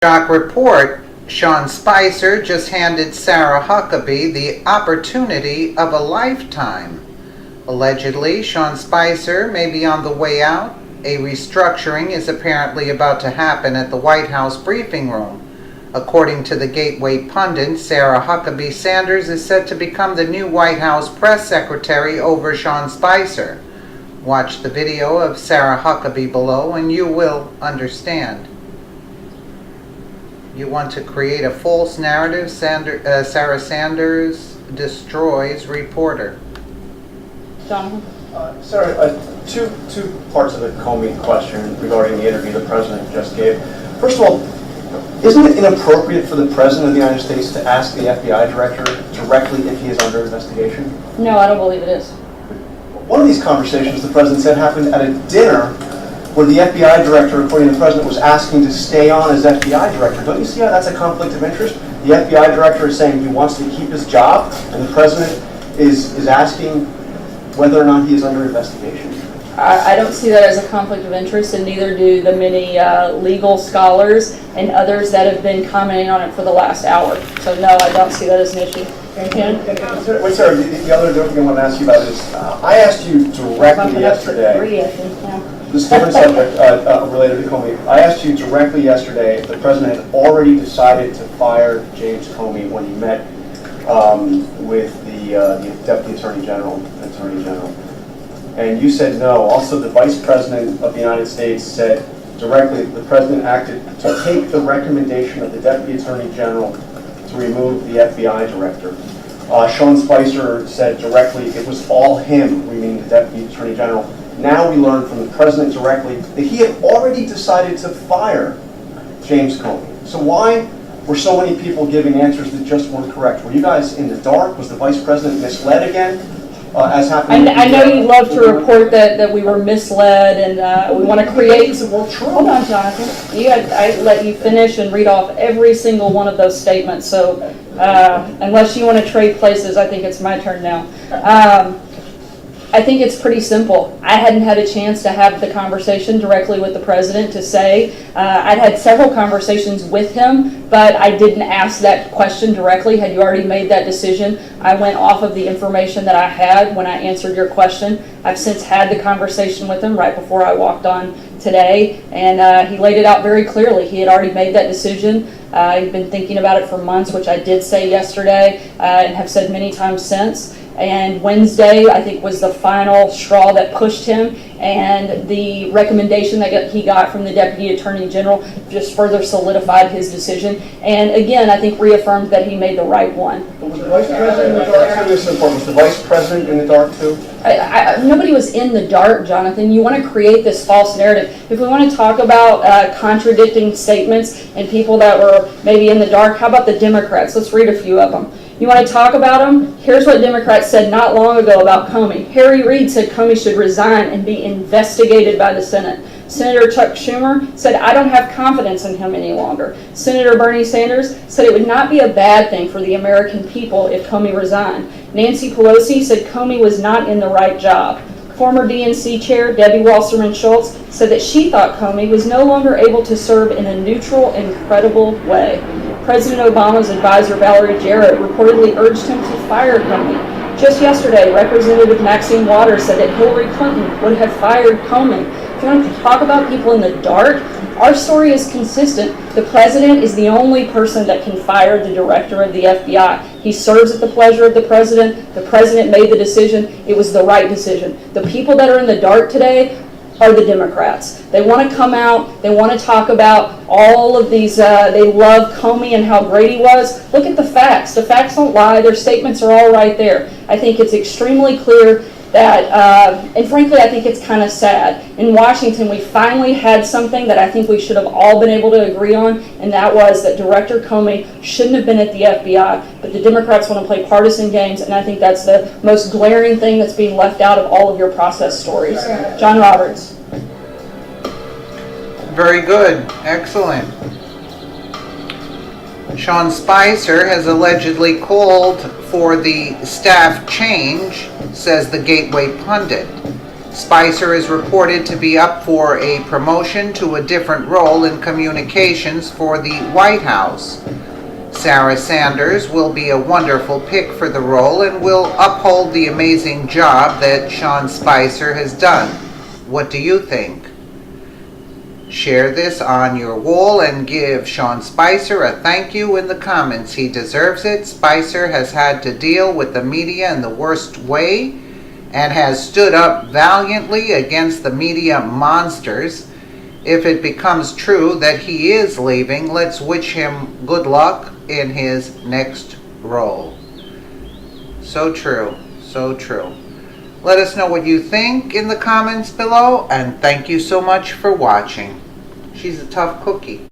Shock report, Sean Spicer just handed Sarah Huckabee the opportunity of a lifetime. Allegedly, Sean Spicer may be on the way out. A restructuring is apparently about to happen at the White House briefing room. According to the Gateway pundit, Sarah Huckabee Sanders is set to become the new White House press secretary over Sean Spicer. Watch the video of Sarah Huckabee below and you will understand. You want to create a false narrative, Sarah Sanders destroys reporter. Jonathan? Sarah, two parts of the Comey question regarding the interview the president just gave. First of all, isn't it inappropriate for the president of the United States to ask the FBI director directly if he is under investigation? No, I don't believe it is. One of these conversations, the president said, happened at a dinner where the FBI director, according to the president, was asking to stay on as FBI director. Don't you see how that's a conflict of interest? The FBI director is saying he wants to keep his job, and the president is asking whether or not he is under investigation. I don't see that as a conflict of interest, and neither do the many legal scholars and others that have been commenting on it for the last hour. So no, I don't see that as an issue. Wait, Sarah, the other thing I want to ask you about is, I asked you directly yesterday, this is a different subject related to Comey. I asked you directly yesterday if the president had already decided to fire James Comey when he met with the Deputy Attorney General. And you said no. Also, the Vice President of the United States said directly the president acted to take the recommendation of the Deputy Attorney General to remove the FBI director. Sean Spicer said directly it was all him, meaning the Deputy Attorney General. Now we learn from the president directly that he had already decided to fire James Comey. So why were so many people giving answers that just weren't correct? Were you guys in the dark? Was the Vice President misled again? As happened. I know you love to report that we were misled and we want to create. Hold on, Jonathan. I let you finish and read off every single one of those statements. So unless you want to trade places, I think it's my turn now. I think it's pretty simple. I hadn't had a chance to have the conversation directly with the president to say. I'd had several conversations with him, but I didn't ask that question directly. Had you already made that decision? I went off of the information that I had when I answered your question. I've since had the conversation with him right before I walked on today, and he laid it out very clearly. He had already made that decision. He'd been thinking about it for months, which I did say yesterday and have said many times since. And Wednesday, I think, was the final straw that pushed him, and the recommendation that he got from the Deputy Attorney General just further solidified his decision, and again, I think reaffirmed that he made the right one. Was the Vice President in the dark too? This is important. Was the Vice President in the dark too? Nobody was in the dark, Jonathan. You want to create this false narrative. If we want to talk about contradicting statements and people that were maybe in the dark, how about the Democrats? Let's read a few of them. You want to talk about them? Here's what Democrats said not long ago about Comey. Harry Reid said Comey should resign and be investigated by the Senate. Senator Chuck Schumer said, I don't have confidence in him any longer. Senator Bernie Sanders said it would not be a bad thing for the American people if Comey resigned. Nancy Pelosi said Comey was not in the right job. Former DNC chair Debbie Wasserman Schultz said that she thought Comey was no longer able to serve in a neutral and credible way. President Obama's advisor Valerie Jarrett reportedly urged him to fire Comey. Just yesterday, Representative Maxine Waters said that Hillary Clinton would have fired Comey. If you want to talk about people in the dark, our story is consistent. The president is the only person that can fire the director of the FBI. He serves at the pleasure of the president. The president made the decision. It was the right decision. The people that are in the dark today are the Democrats. They want to come out, they want to talk about all of these, they love Comey and how great he was. Look at the facts. The facts don't lie. Their statements are all right there. I think it's extremely clear that, and frankly, I think it's kind of sad. In Washington, we finally had something that I think we should have all been able to agree on, and that was that Director Comey shouldn't have been at the FBI, but the Democrats want to play partisan games, and I think that's the most glaring thing that's being left out of all of your process stories. John Roberts. Very good. Excellent. Sean Spicer has allegedly called for the staff change, says the Gateway pundit. Spicer is reported to be up for a promotion to a different role in communications for the White House. Sarah Sanders will be a wonderful pick for the role and will uphold the amazing job that Sean Spicer has done. What do you think? Share this on your wall and give Sean Spicer a thank you in the comments. He deserves it. Spicer has had to deal with the media in the worst way and has stood up valiantly against the media monsters. If it becomes true that he is leaving, let's wish him good luck in his next role. So true, so true. Let us know what you think in the comments below, and thank you so much for watching. She's a tough cookie.